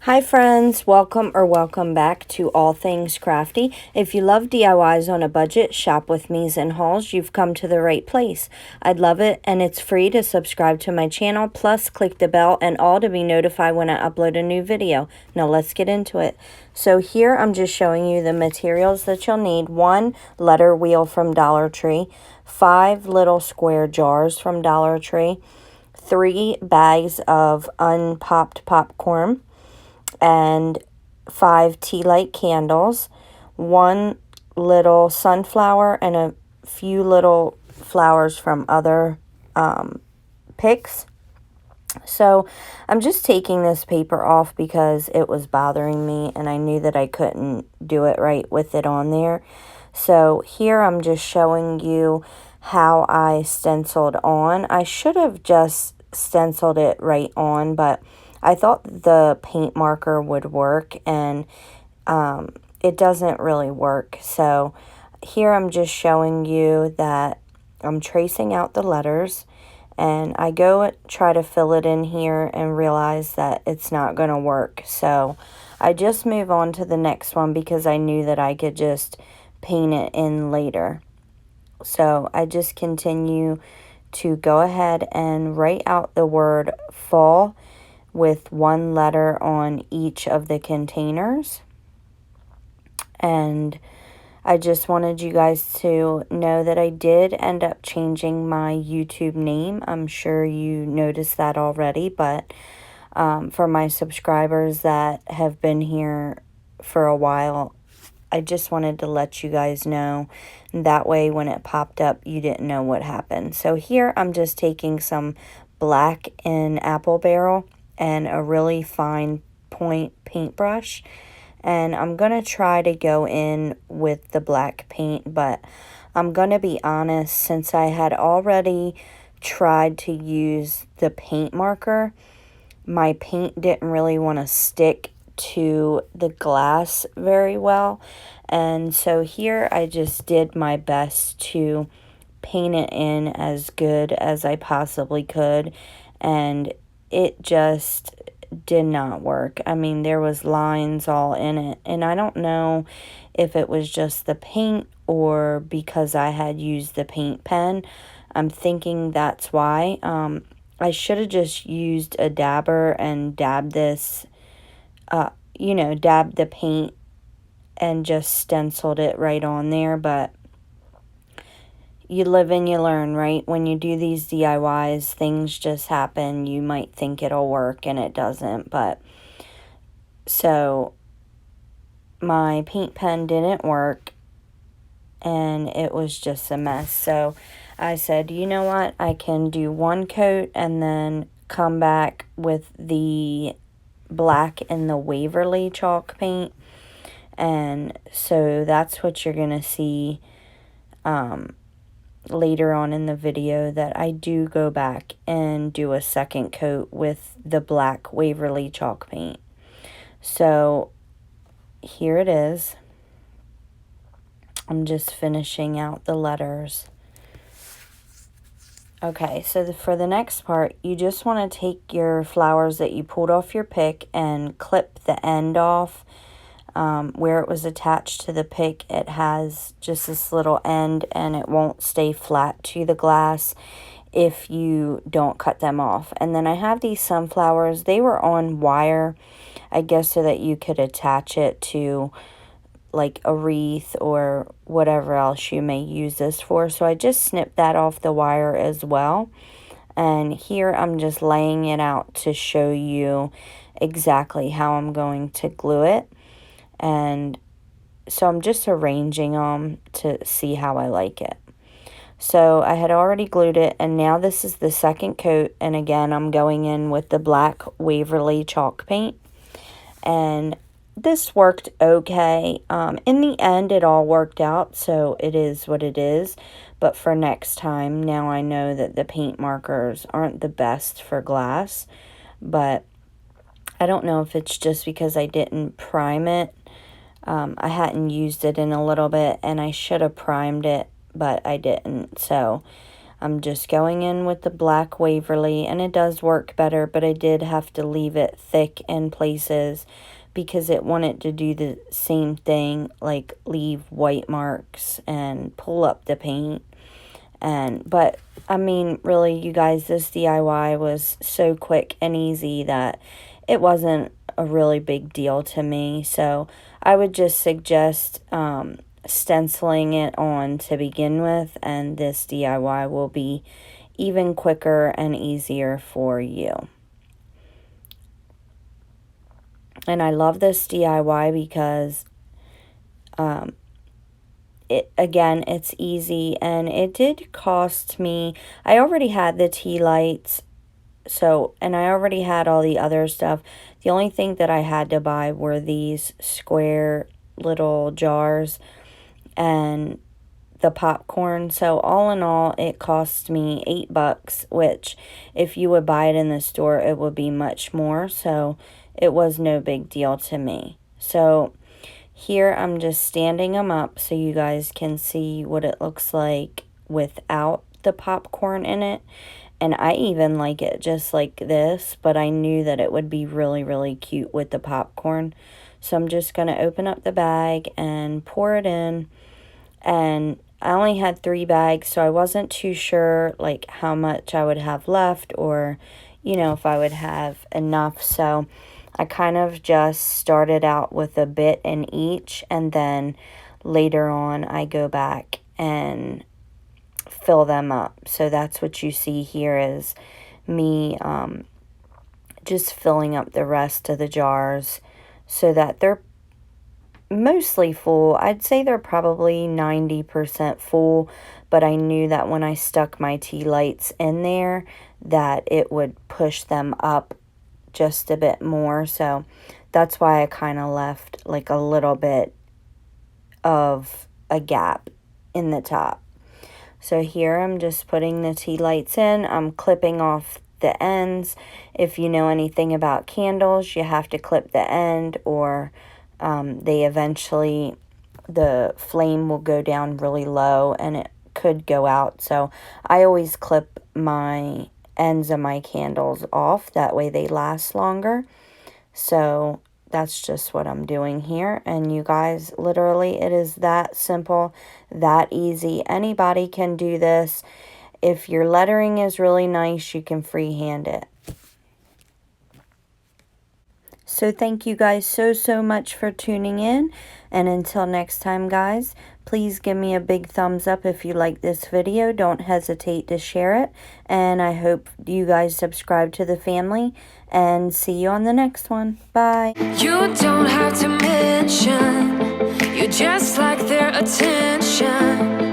Hi friends, welcome back to All Things Crafty. If you love DIYs on a budget, shop with me's and hauls, you've come to the right place. I'd love it, and it's free to subscribe to my channel, plus click the bell and all to be notified when I upload a new video. Now let's get into it. So here I'm just showing you the materials that you'll need. 1 letter wheel from Dollar Tree, 5 little square jars from Dollar Tree, 3 bags of unpopped popcorn, and 5 tea light candles, 1 little sunflower, and a few little flowers from other picks. So I'm just taking this paper off because it was bothering me and I knew that I couldn't do it right with it on there. So here I'm just showing you how I stenciled on. I should have just stenciled it right on, but I thought the paint marker would work, and it doesn't really work. So here I'm just showing you that I'm tracing out the letters, and I go try to fill it in here and realize that it's not going to work. So I just move on to the next one because I knew that I could just paint it in later. So I just continue to go ahead and write out the word fall with 1 letter on each of the containers. And I just wanted you guys to know that I did end up changing my YouTube name. I'm sure you noticed that already, but for my subscribers that have been here for a while, I just wanted to let you guys know. That way when it popped up, you didn't know what happened. So here I'm just taking some black in apple barrel and a really fine point paintbrush, and I'm going to try to go in with the black paint, but I'm going to be honest, since I had already tried to use the paint marker, my paint didn't really want to stick to the glass very well, and so here I just did my best to paint it in as good as I possibly could, and it just did not work. I mean, there was lines all in it, and I don't know if it was just the paint or because I had used the paint pen. I'm thinking that's why. I should have just used a dabber and dabbed this, dabbed the paint and just stenciled it right on there, but you live and you learn, right? When you do these DIYs, things just happen. You might think it'll work and it doesn't, but so my paint pen didn't work and it was just a mess. So I said, you know what? I can do 1 coat and then come back with the black and the Waverly chalk paint. And so that's what you're going to see later on in the video, that I do go back and do a 2nd coat with the black Waverly chalk paint. So here it is. I'm just finishing out the letters. Okay, so for the next part, you just want to take your flowers that you pulled off your pick and clip the end off. Where it was attached to the pick, it has just this little end, and it won't stay flat to the glass if you don't cut them off. And then I have these sunflowers. They were on wire, I guess, so that you could attach it to like a wreath or whatever else you may use this for. So I just snipped that off the wire as well. And here I'm just laying it out to show you exactly how I'm going to glue it. And so I'm just arranging them to see how I like it. So I had already glued it, and now this is the 2nd coat. And again, I'm going in with the black Waverly chalk paint. And this worked okay. In the end, it all worked out, so it is what it is. But for next time, now I know that the paint markers aren't the best for glass. But I don't know if it's just because I didn't prime it. I hadn't used it in a little bit, and I should have primed it, but I didn't. So I'm just going in with the black Waverly, and it does work better, but I did have to leave it thick in places because it wanted to do the same thing, like leave white marks and pull up the paint. But I mean, really, you guys, this DIY was so quick and easy that it wasn't a really big deal to me. So I would just suggest stenciling it on to begin with, and this DIY will be even quicker and easier for you. And I love this DIY because it's easy, and it did cost me, I already had the tea lights, and I already had all the other stuff. The only thing that I had to buy were these square little jars and the popcorn. So all in all, it cost me $8, which if you would buy it in the store, it would be much more. So it was no big deal to me. So here I'm just standing them up so you guys can see what it looks like without the popcorn in it. And I even like it just like this, but I knew that it would be really, really cute with the popcorn. So I'm just going to open up the bag and pour it in. And I only had 3 bags, so I wasn't too sure like how much I would have left, or, you know, if I would have enough. So I kind of just started out with a bit in each, and then later on I go back and fill them up. So that's what you see here is me just filling up the rest of the jars so that they're mostly full. I'd say they're probably 90% full, but I knew that when I stuck my tea lights in there that it would push them up just a bit more. So that's why I kind of left like a little bit of a gap in the top. So here I'm just putting the tea lights in. I'm clipping off the ends. If you know anything about candles, you have to clip the end, or the flame will go down really low and it could go out. So I always clip my ends of my candles off. That way they last longer. So that's just what I'm doing here. And you guys, literally, it is that simple, that easy. Anybody can do this. If your lettering is really nice, you can freehand it. So thank you guys so much for tuning in. And until next time, guys, please give me a big thumbs up if you like this video. Don't hesitate to share it. And I hope you guys subscribe to the family. And see you on the next one. Bye. You don't have to mention, you just like their attention.